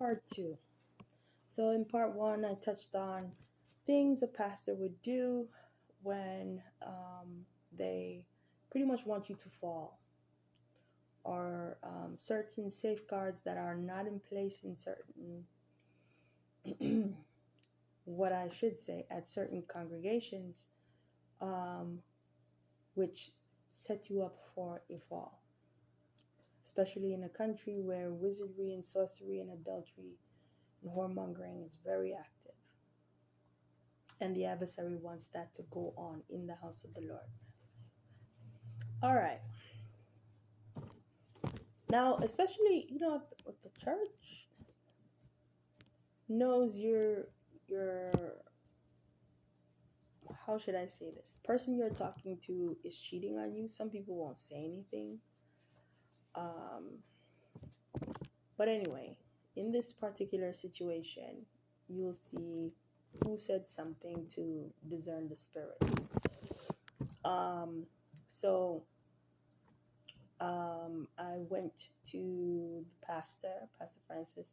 part two. So, in part one, I touched on things a pastor would do when they pretty much want you to fall, or certain safeguards that are not in place in certain, what I should say, at certain congregations, um, which set you up for a fall, especially in a country where wizardry and sorcery and adultery and whoremongering is very active. And the adversary wants that to go on in the house of the Lord. All right. Now, especially, if the church knows your how should I say this? The person you're talking to is cheating on you. Some people won't say anything. Um, but anyway, in this particular situation, you'll see who said something to discern the spirit. Um, so I went to the Pastor Francis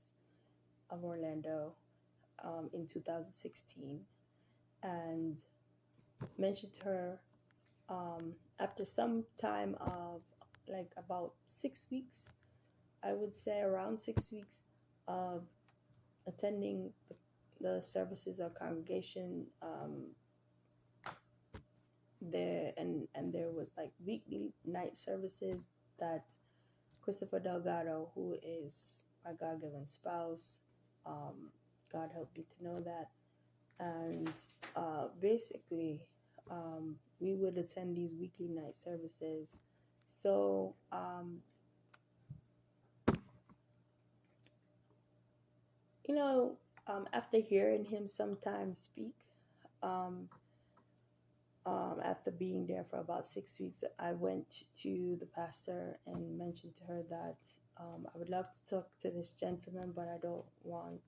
of Orlando, in 2016, and mentioned to her, after some time of like about 6 weeks, I would say around 6 weeks of attending the services of congregation, there, and there was like weekly night services that Christopher Delgado, who is my God-given spouse, um, God help me to know that, and basically, we would attend these weekly night services. So, you know, after hearing him sometimes speak, um, after being there for about 6 weeks, I went to the pastor and mentioned to her that, I would love to talk to this gentleman, but I don't want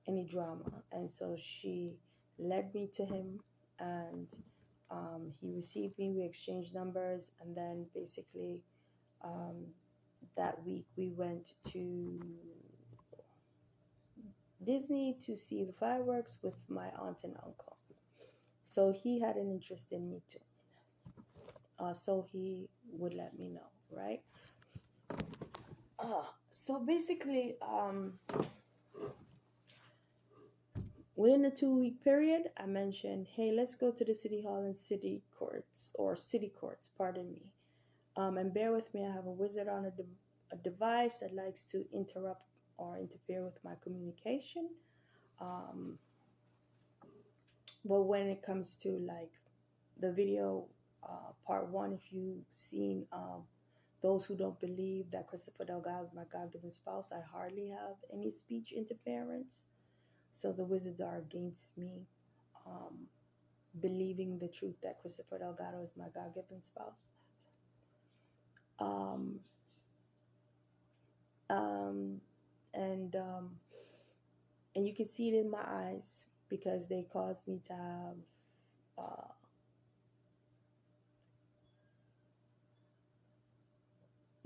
any drama. And so she led me to him, and he received me. We exchanged numbers, and then basically, um, that week we went to Disney to see the fireworks with my aunt and uncle. So he had an interest in me too. So he would let me know, right? So basically, within a 2 week period, I mentioned, hey, let's go to the city hall and city courts, pardon me. And bear with me, I have a wizard on a device that likes to interrupt or interfere with my communication. But when it comes to like the video, part one, if you've seen, those who don't believe that Christopher Delgado is my God-given spouse, I hardly have any speech interference. So the wizards are against me, believing the truth that Christopher Delgado is my God-given spouse. Um, um, and and you can see it in my eyes because they caused me to have,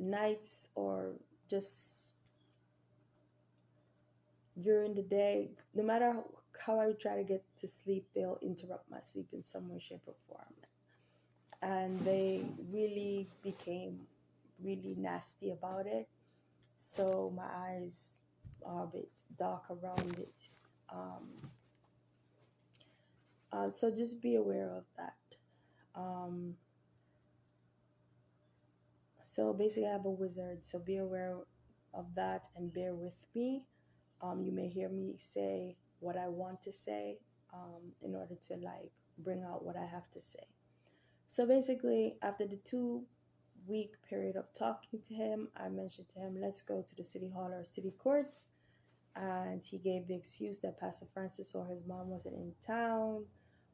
nights, or just during the day, no matter how I try to get to sleep, they'll interrupt my sleep in some way, shape, or form. And they really became really nasty about it. So my eyes are a bit dark around it. So just be aware of that. Um, so basically, I have a wizard. So be aware of that and bear with me. You may hear me say what I want to say, in order to like bring out what I have to say. So basically, after the 2 week period of talking to him, I mentioned to him, let's go to the city hall or city courts. And he gave the excuse that Pastor Francis or his mom wasn't in town.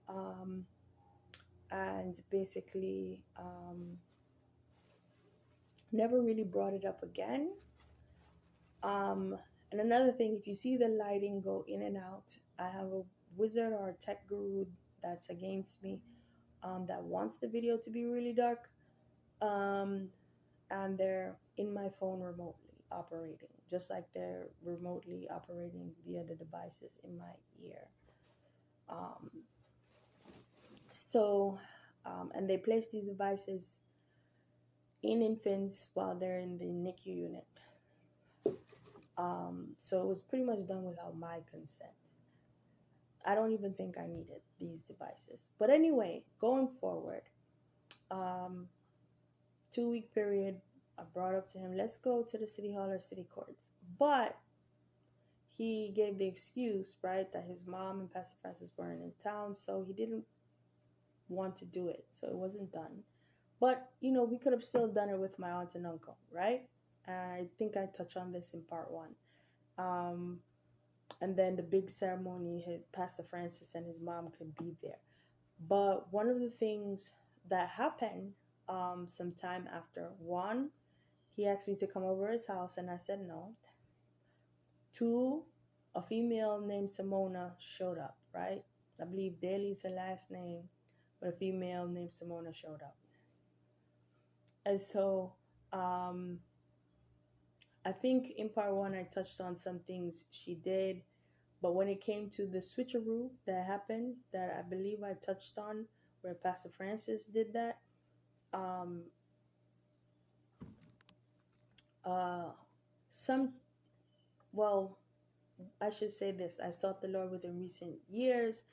Um, and basically, never really brought it up again. And another thing, if you see the lighting go in and out, I have a wizard or a tech guru that's against me, that wants the video to be really dark. And they're in my phone remotely. operating, just like they're remotely operating via the devices in my ear. Um, so, and they place these devices in infants while they're in the NICU unit. So it was pretty much done without my consent. I don't even think I needed these devices. But anyway, going forward, um, 2 week period, I brought up to him, let's go to the city hall or city courts. But he gave the excuse, right, that his mom and Pastor Francis weren't in town, so he didn't want to do it. So it wasn't done. But, we could have still done it with my aunt and uncle, right? I think I touched on this in part one. Um, and then the big ceremony, Pastor Francis and his mom could be there. But one of the things that happened sometime after, one, he asked me to come over his house, and I said no. Two, a female named Simona showed up, right? I believe Daly is her last name, but a female named Simona showed up. And so um, I think in part one, I touched on some things she did. But when it came to the switcheroo that happened, that I believe I touched on, where Pastor Francis did that, um, uh, some, well, I should say this. I sought the Lord within recent years,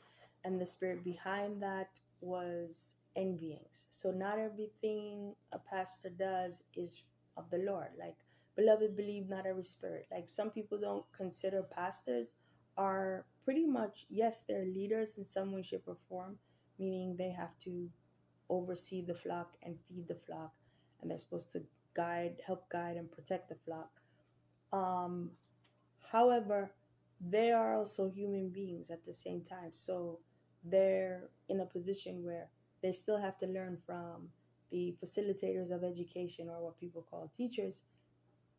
and the spirit behind that was envyings. So not everything a pastor does is of the Lord. Like, beloved, believe not every spirit. Like, some people don't consider pastors are pretty much, yes, they're leaders in some way, shape, or form, meaning they have to oversee the flock and feed the flock, and they're supposed to help guide, and protect the flock. Um, However, they are also human beings at the same time. So they're in a position where they still have to learn from the facilitators of education, or what people call teachers,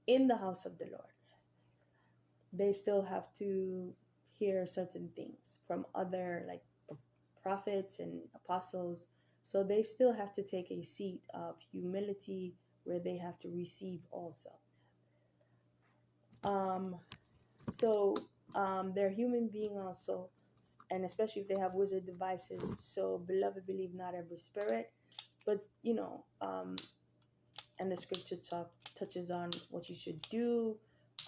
in the house of the Lord. They still have to hear certain things from other, like, prophets and apostles. So they still have to take a seat of humility where they have to receive also. Um, So they're human being also, and especially if they have wizard devices. So, beloved, believe not every spirit, but and the scripture touches on what you should do.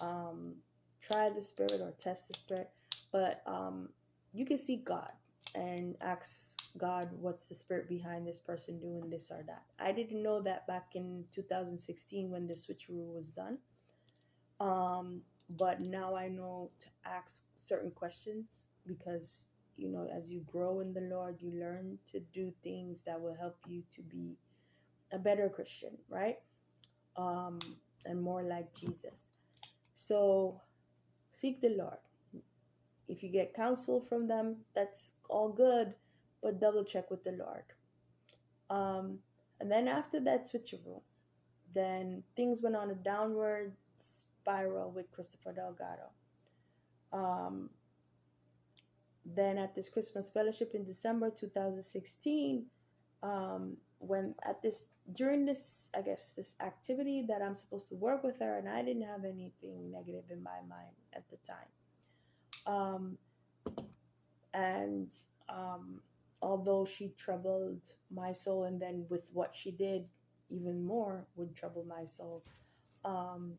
Um, Try the spirit or test the spirit, but you can seek God and ask God, what's the spirit behind this person doing this or that. I didn't know that back in 2016 when the switcheroo was done. But now I know to ask certain questions, because as you grow in the Lord, you learn to do things that will help you to be a better Christian, right? um and more like Jesus. So seek the Lord. If you get counsel from them, that's all good, but double check with the Lord. um and then after that switcheroo, then things went on a downward spiral with Christopher Delgado. um Then at this Christmas fellowship in December 2016, when at this during this, I guess, this activity that I'm supposed to work with her, and I didn't have anything negative in my mind at the time. Um, and Although she troubled my soul, and then with what she did, even more would trouble my soul. Um,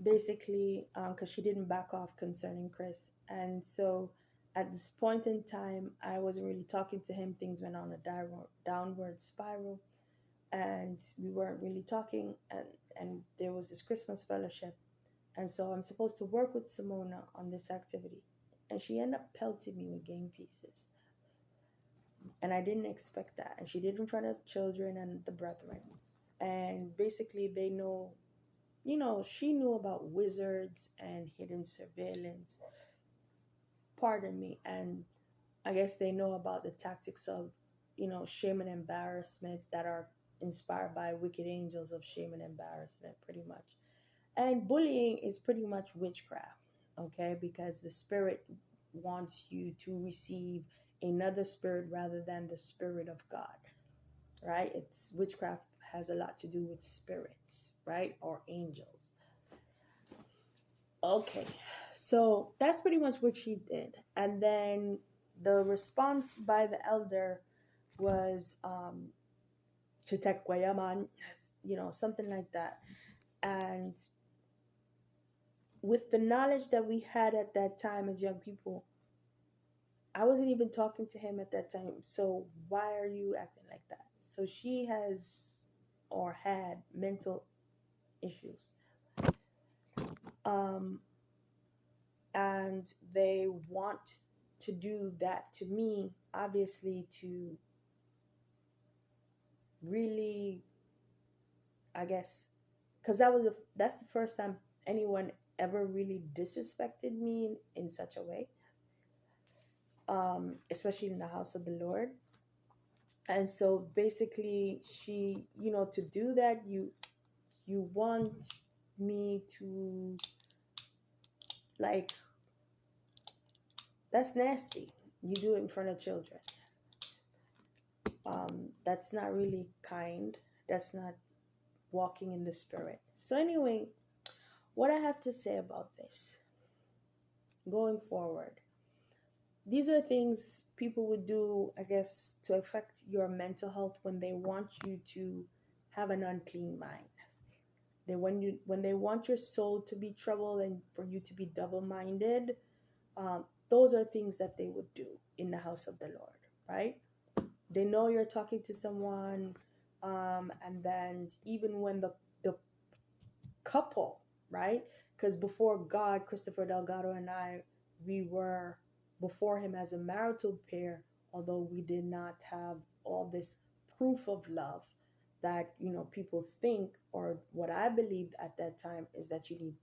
Basically, because she didn't back off concerning Chris. And so at this point in time, I wasn't really talking to him. Things went on a downward spiral, and we weren't really talking. And there was this Christmas fellowship. And so I'm supposed to work with Simona on this activity. And she ended up pelting me with game pieces. And I didn't expect that. And she did it in front of children and the brethren. And basically, they know, she knew about wizards and hidden surveillance. Pardon me. And I guess they know about the tactics of, shame and embarrassment that are inspired by wicked angels of shame and embarrassment, pretty much. And bullying is pretty much witchcraft, okay? Because the spirit wants you to receive another spirit rather than the spirit of God, right? It's witchcraft has a lot to do with spirits, right? Or angels. Okay, so that's pretty much what she did. And then the response by the elder was Chitekwayaman, something like that. And with the knowledge that we had at that time as young people, I wasn't even talking to him at that time. So why are you acting like that? So she has or had mental issues. Um, and they want to do that to me, obviously, to really, I guess, because that's the first time anyone ever really disrespected me in such a way, especially in the house of the Lord. And so basically, she, to do that, you want me to, like, that's nasty. You do it in front of children. That's not really kind. That's not walking in the spirit. So anyway, what I have to say about this going forward, these are things people would do, I guess, to affect your mental health when they want you to have an unclean mind. When they want your soul to be troubled and for you to be double-minded, those are things that they would do in the house of the Lord, right? They know you're talking to someone, and then even when the couple, right? Because before God, Christopher Delgado and I, we were before him as a marital pair, although we did not have all this proof of love that, people think, or what I believed at that time is that you need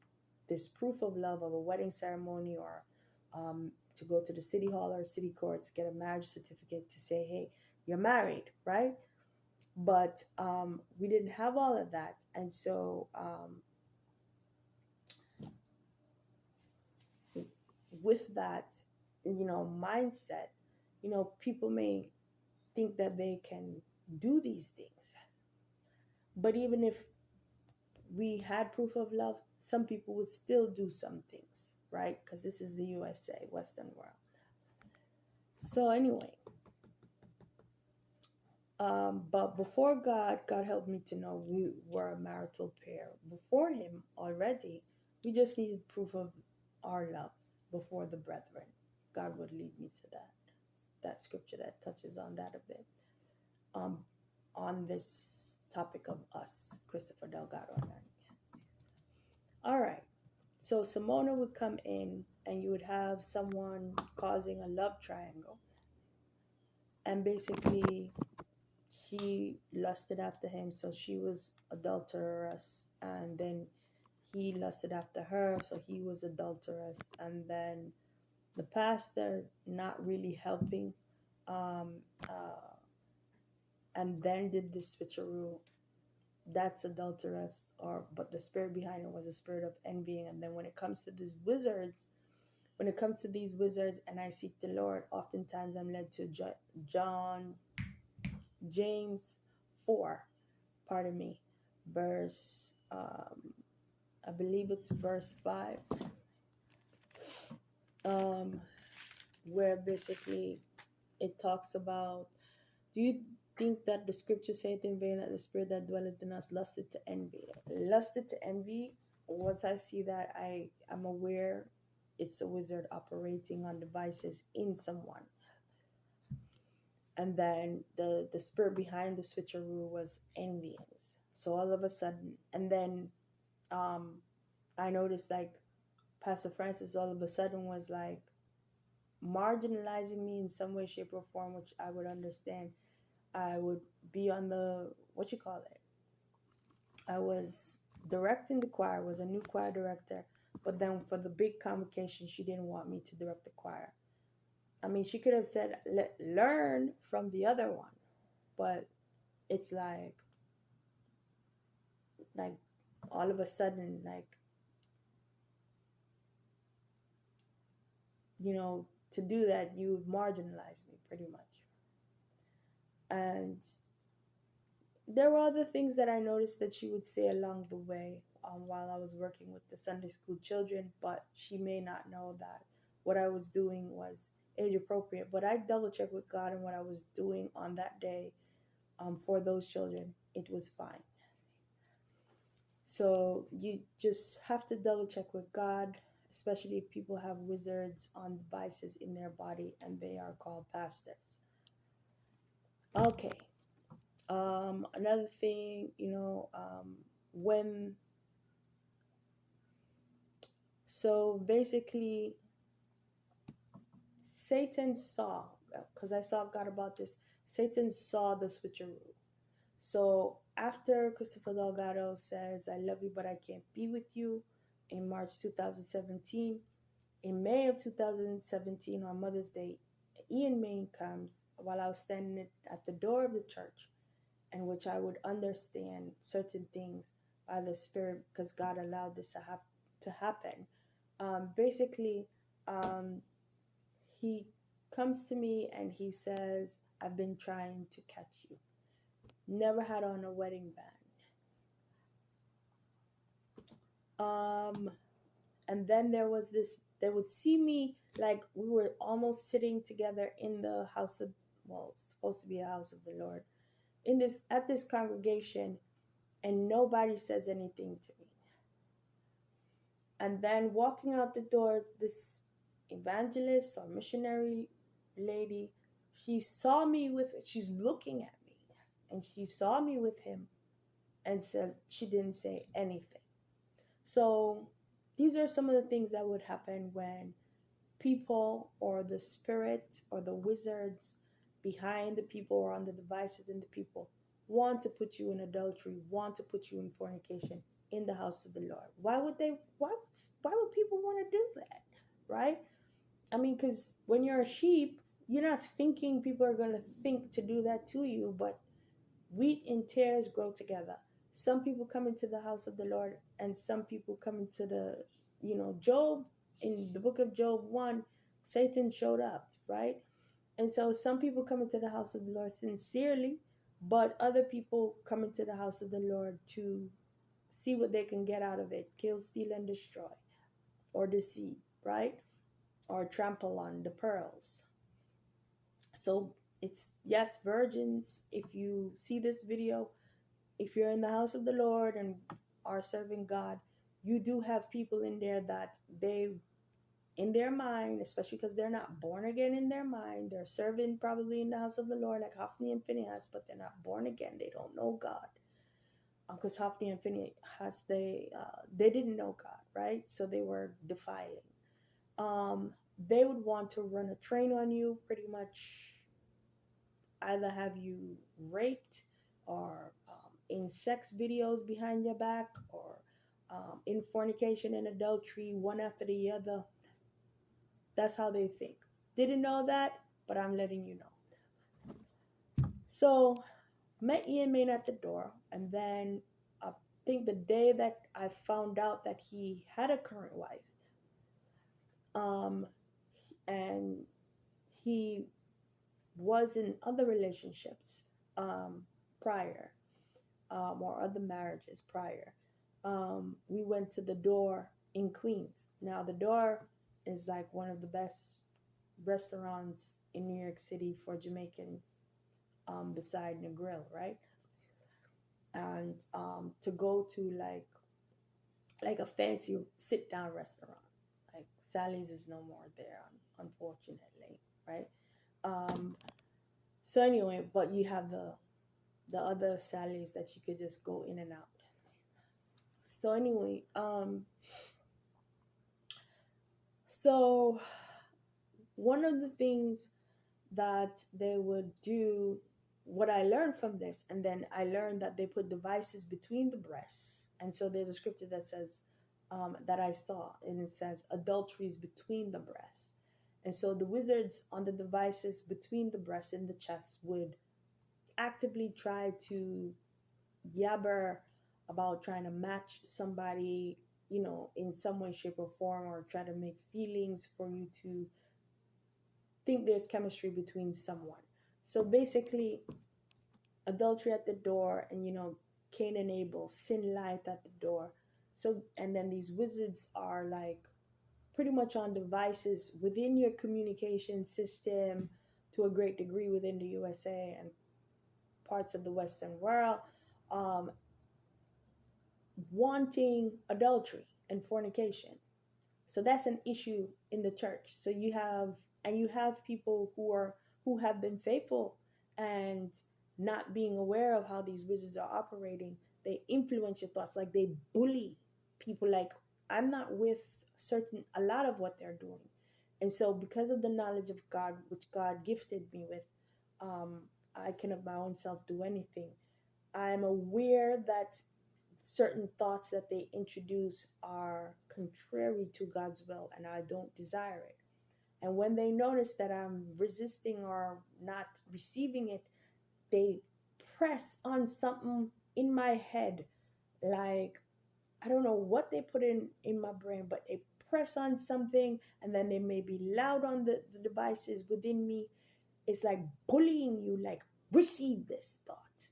this proof of love of a wedding ceremony, or to go to the city hall or city courts, get a marriage certificate to say, hey, you're married, right? But we didn't have all of that. And so with that, mindset, people may think that they can do these things. But even if we had proof of love, some people would still do some things, right? Because this is the USA, Western world. So anyway, but before God helped me to know we were a marital pair. Before Him already, we just needed proof of our love before the brethren. God would lead me to that scripture that touches on that a bit. Um, on this topic of us, Christopher Delgado and I. All right. So Simona would come in, and you would have someone causing a love triangle, and basically she lusted after him, so she was adulterous, and then he lusted after her, so he was adulterous, and then the pastor not really helping, um, uh, and then did this switcheroo. That's adulterous, or but the spirit behind it was a spirit of envying. And then when it comes to these wizards, and I seek the Lord, oftentimes I'm led to John James 4, pardon me, verse, I believe it's verse 5, um, where basically it talks about, do you think that the scripture saith in vain that the spirit that dwelleth in us lusted to envy? Lusted to envy, once I see that, am aware it's a wizard operating on devices in someone. And then the spirit behind the switcheroo was envyings. So all of a sudden, and then I noticed, like, Pastor Francis all of a sudden was like marginalizing me in some way, shape, or form, which I would understand. I would be on the, what you call it? I was directing the choir, was a new choir director, but then for the big convocation, she didn't want me to direct the choir. I mean, she could have said, learn from the other one, but it's like all of a sudden, like, to do that, you marginalize me pretty much. And there were other things that I noticed that she would say along the way, while I was working with the Sunday school children, but she may not know that what I was doing was age appropriate. But I double checked with God and what I was doing on that day, for those children, it was fine. So you just have to double check with God, especially if people have wizards on devices in their body and they are called pastors. Okay. Another thing, when so basically Satan saw, because I saw God about this. Satan saw the switcheroo. So after Christopher Delgado says, "I love you, but I can't be with you," in March 2017, in May of 2017, on Mother's Day, Ian Main comes while I was standing at the door of the church, in which I would understand certain things by the Spirit because God allowed this to happen. Basically, um, he comes to me and he says, "I've been trying to catch you. Never had on a wedding band." And then there was this, they would see me like we were almost sitting together in the house of, well, it's supposed to be a house of the Lord, in this, at this congregation, and nobody says anything to me. And then walking out the door, this evangelist or missionary lady, she saw me with, she's looking at me, and she saw me with him and said she didn't say anything. So these are some of the things that would happen when people or the spirit or the wizards behind the people or on the devices in the people want to put you in adultery, want to put you in fornication in the house of the Lord. Why would they? Why would people want to do that? Right? I mean, because when you're a sheep, you're not thinking people are going to think to do that to you, but wheat and tares grow together. Some people come into the house of the Lord, and some people come into the, Job, in the book of Job 1, Satan showed up, right? And so some people come into the house of the Lord sincerely, but other people come into the house of the Lord to see what they can get out of it, kill, steal, and destroy, or deceive, right? Or trample on the pearls. So it's, yes, virgins, if you see this video, if you're in the house of the Lord and are serving God, you do have people in there that they, in their mind, especially because they're not born again in their mind, they're serving probably in the house of the Lord like Hophni and Phinehas, but they're not born again. They don't know God. Because Hophni and Phinehas, they didn't know God, right? So they were defiling. They would want to run a train on you, pretty much either have you raped or in sex videos behind your back, or in fornication and adultery, one after the other. That's how they think. Didn't know that, but I'm letting you know. So, met Ian Main at the door, and then I think the day that I found out that he had a current wife, um, and he was in other relationships prior, or other marriages prior. We went to the door in Queens. Now, the door is like one of the best restaurants in New York City for Jamaicans, beside Negril, right? And to go to like a fancy sit down restaurant, like Sally's is no more there, unfortunately, right? Um, so anyway, but you have the other Sally's that you could just go in and out. So anyway, so one of the things that they would do, what I learned from this, and then I learned that they put devices between the breasts. And so there's a scripture that says, that I saw, and it says adulteries between the breasts. And so the wizards on the devices between the breasts and the chest would actively try to yabber about trying to match somebody, in some way, shape, or form, or try to make feelings for you to think there's chemistry between someone. So basically, adultery at the door, and Cain and Abel, sin lieth at the door. So, and then these wizards are like pretty much on devices within your communication system to a great degree within the USA and parts of the Western world, um, wanting adultery and fornication. So that's an issue in the church. So you have people who have been faithful and not being aware of how these wizards are operating. They influence your thoughts, like they bully people. Like, I'm not with certain a lot of what they're doing. And so because of the knowledge of God, which God gifted me with, um, I can of my own self do anything. I'm aware that certain thoughts that they introduce are contrary to God's will and I don't desire it. And when they notice that I'm resisting or not receiving it, they press on something in my head. Like, I don't know what they put in my brain, but they press on something, and then they may be loud on the devices within me. It's like bullying you, like, receive this thought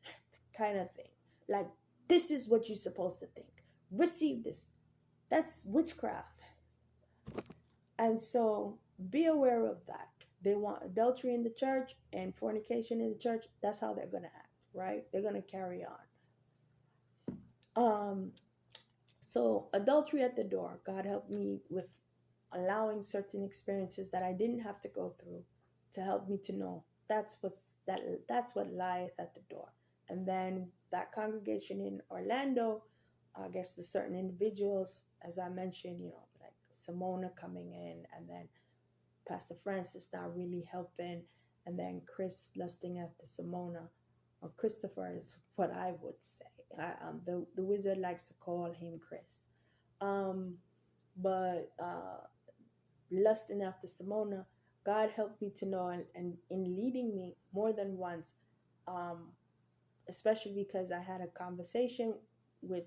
kind of thing. Like, this is what you're supposed to think. Receive this. That's witchcraft. And so be aware of that. They want adultery in the church and fornication in the church. That's how they're going to act, right? They're going to carry on. So adultery at the door. God helped me with allowing certain experiences that I didn't have to go through to help me to know that's what lieth at the door. And then that congregation in Orlando, I guess the certain individuals, as I mentioned, like Simona coming in, and then Pastor Francis not really helping, and then Chris lusting after Simona, or Christopher is what I would say. The wizard likes to call him Chris. Um, but lusting after Simona, God helped me to know, and in leading me more than once, um, especially because I had a conversation with,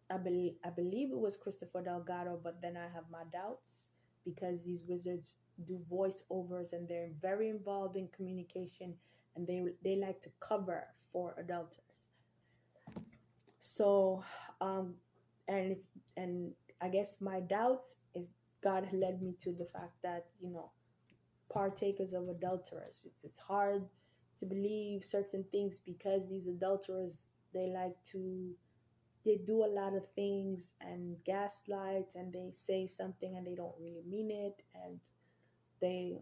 I believe it was Christopher Delgado, but then I have my doubts because these wizards do voiceovers and they're very involved in communication, and they like to cover for adulterers. So, um, and it's and I guess my doubts is God led me to the fact that partakers of adulterers. It's hard to believe certain things because these adulterers, they like to they do a lot of things and gaslight, and they say something and they don't really mean it, and they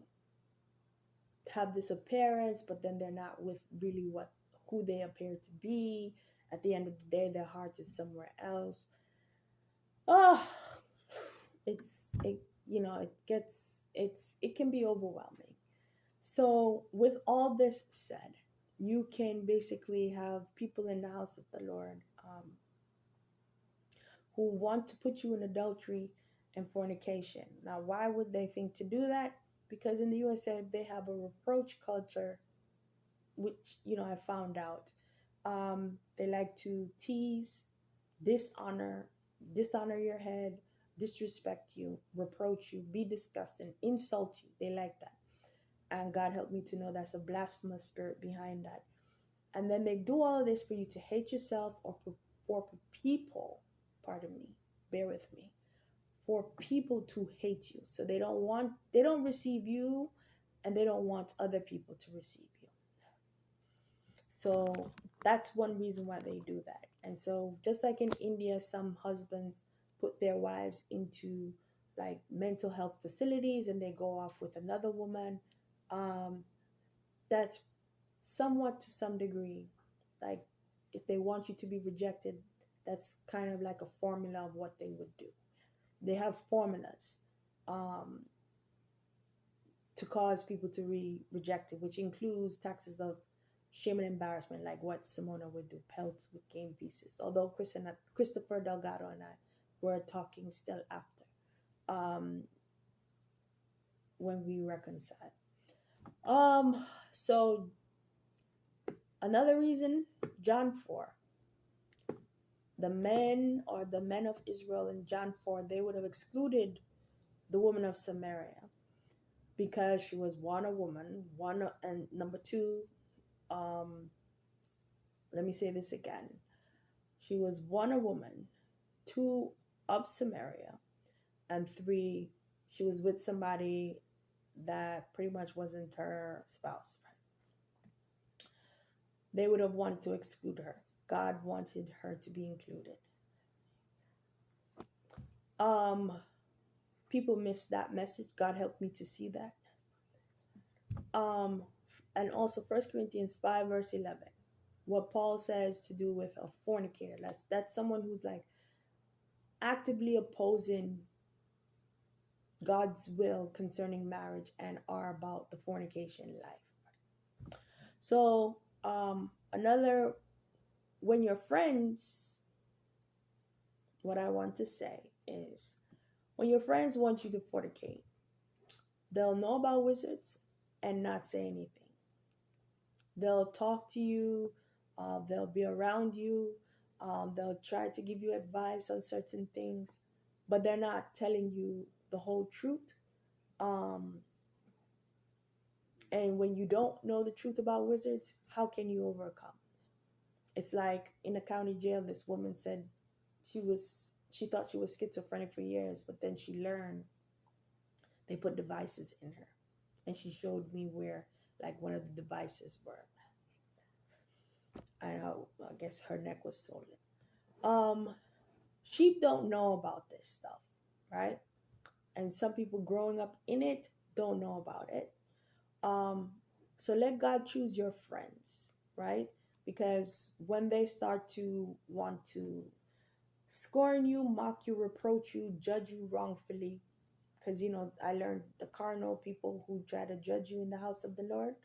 have this appearance, but then they're not with really what who they appear to be. At the end of the day, their heart is somewhere else. Oh, it can be overwhelming. So with all this said, you can basically have people in the house of the Lord, who want to put you in adultery and fornication. Now, why would they think to do that? Because in the USA, they have a reproach culture, which, I found out. They like to tease, dishonor, dishonor your head, disrespect you, reproach you, be disgusting, insult you. They like that. And God helped me to know that's a blasphemous spirit behind that. And then they do all of this for you to hate yourself, or for people, pardon me, bear with me, for people to hate you. So they don't receive you, and they don't want other people to receive you. So that's one reason why they do that. And so just like in India, some husbands put their wives into like mental health facilities and they go off with another woman. Um, that's somewhat to some degree, like, if they want you to be rejected, that's kind of like a formula of what they would do. They have formulas, um, to cause people to be rejected, which includes taxes of shame and embarrassment, like what Simona would do, pelts with game pieces. Although Christopher Delgado and I were talking still after, um, when we reconciled. So another reason, John 4. The men of Israel in John 4, they would have excluded the woman of Samaria because she was, one, a woman, one, and number two, Let me say this again. She was one, a woman, two, of Samaria, and three, she was with somebody that pretty much wasn't her spouse. They would have wanted to exclude her. God wanted her to be included. Um, People miss that message. God helped me to see that. Um, and also First Corinthians 5 verse 11, what Paul says to do with a fornicator. That's someone who's like actively opposing God's will concerning marriage and are about the fornication life. So another, when you're friends, what I want to say is when your friends want you to fornicate, they'll know about wizards and not say anything. They'll talk to you, they'll be around you, they'll try to give you advice on certain things, but they're not telling you the whole truth. Um, and when you don't know the truth about wizards, how can you overcome? It's like in a county jail, this woman said she thought she was schizophrenic for years, but then she learned they put devices in her, and she showed me where like one of the devices were. I guess her neck was swollen. Sheep don't know about this stuff, right? And some people growing up in it don't know about it. Um, so let God choose your friends, right? Because when they start to want to scorn you, mock you, reproach you, judge you wrongfully, because I learned the carnal people who try to judge you in the house of the Lord.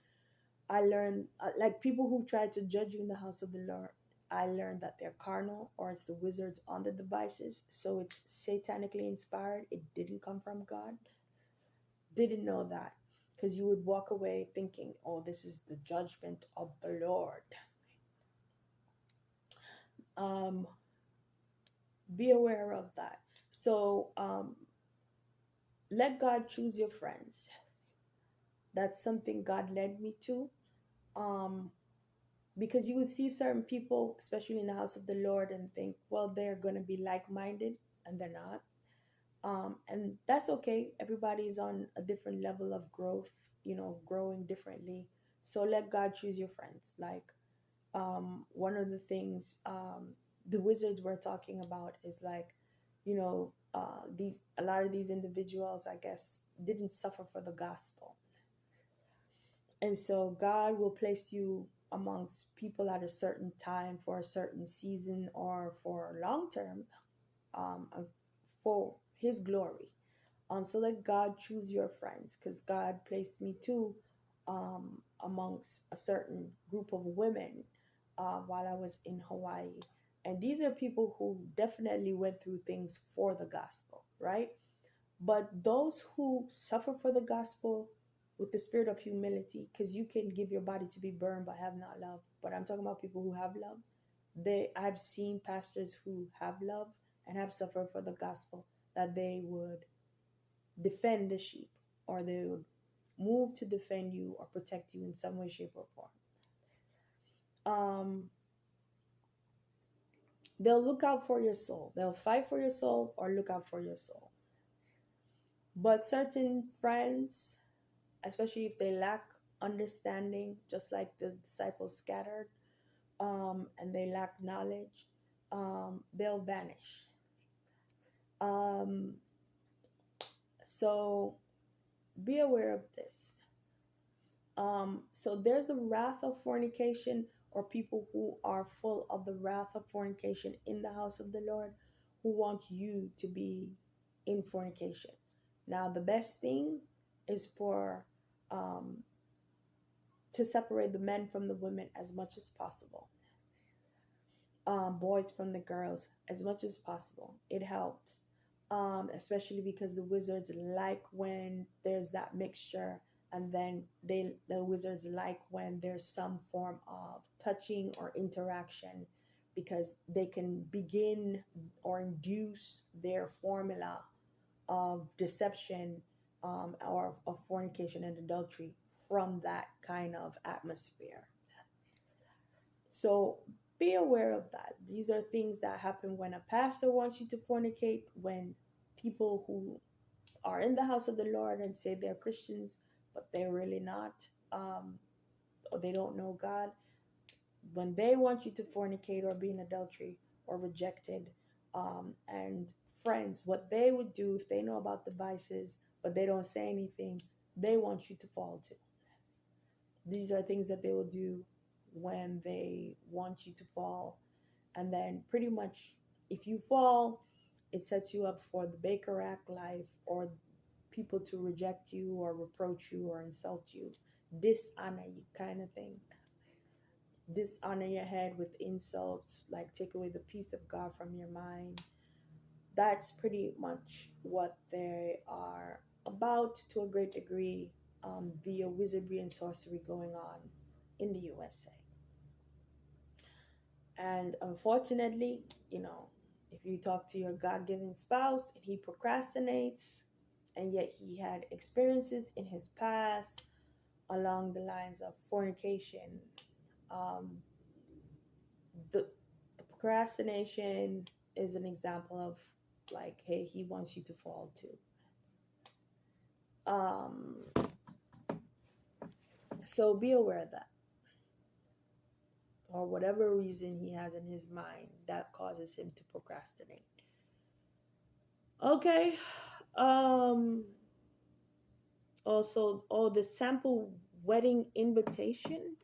I learned like people who try to judge you in the house of the Lord. I learned that they're carnal or it's the wizards on the devices. So it's satanically inspired. It didn't come from God. Didn't know that because you would walk away thinking, oh, this is the judgment of the Lord. Um, be aware of that. So let God choose your friends. That's something God led me to. Um, because you would see certain people, especially in the house of the Lord, and think, well, they're going to be like minded, and they're not. And that's okay. Everybody's on a different level of growth, growing differently. So let God choose your friends. Like one of the things the wizards were talking about is like, these a lot of these individuals, I guess, didn't suffer for the gospel, and so God will place you amongst people at a certain time for a certain season or for long term, for His glory. So let God choose your friends, because God placed me too amongst a certain group of women while I was in Hawaii. And these are people who definitely went through things for the gospel, right? But those who suffer for the gospel with the spirit of humility, because you can give your body to be burned but have not love. But I'm talking about people who have love. I've seen pastors who have love and have suffered for the gospel, that they would defend the sheep, or they would move to defend you or protect you in some way, shape, or form. Um, they'll look out for your soul. They'll fight for your soul or look out for your soul. But certain friends, especially if they lack understanding, just like the disciples scattered, and they lack knowledge, they'll vanish. Um, so be aware of this. So there's the wrath of fornication, or people who are full of the wrath of fornication in the house of the Lord, who want you to be in fornication. Now, the best thing is for to separate the men from the women as much as possible, boys from the girls as much as possible. It helps, especially because the wizards like when there's that mixture, and then the wizards like when there's some form of touching or interaction, because they can begin or induce their formula of deception, or of fornication and adultery from that kind of atmosphere. So be aware of that. These are things that happen when a pastor wants you to fornicate, when people who are in the house of the Lord and say they're Christians, but they're really not, or they don't know God, when they want you to fornicate or be in adultery or rejected, and friends, what they would do if they know about the vices but they don't say anything, they want you to fall to. These are things that they will do when they want you to fall. And then, pretty much, if you fall, it sets you up for the Baker Act life, or people to reject you or reproach you or insult you, dishonor you, kind of thing. Dishonor your head with insults, like take away the peace of God from your mind. That's pretty much what they are about to a great degree, via wizardry and sorcery going on in the USA. And unfortunately, if you talk to your God given spouse and he procrastinates, and yet he had experiences in his past along the lines of fornication, um, the, the procrastination is an example of, like, hey, he wants you to fall too. So be aware of that, or whatever reason he has in his mind that causes him to procrastinate. Okay. Um, Also, oh, the sample wedding invitation.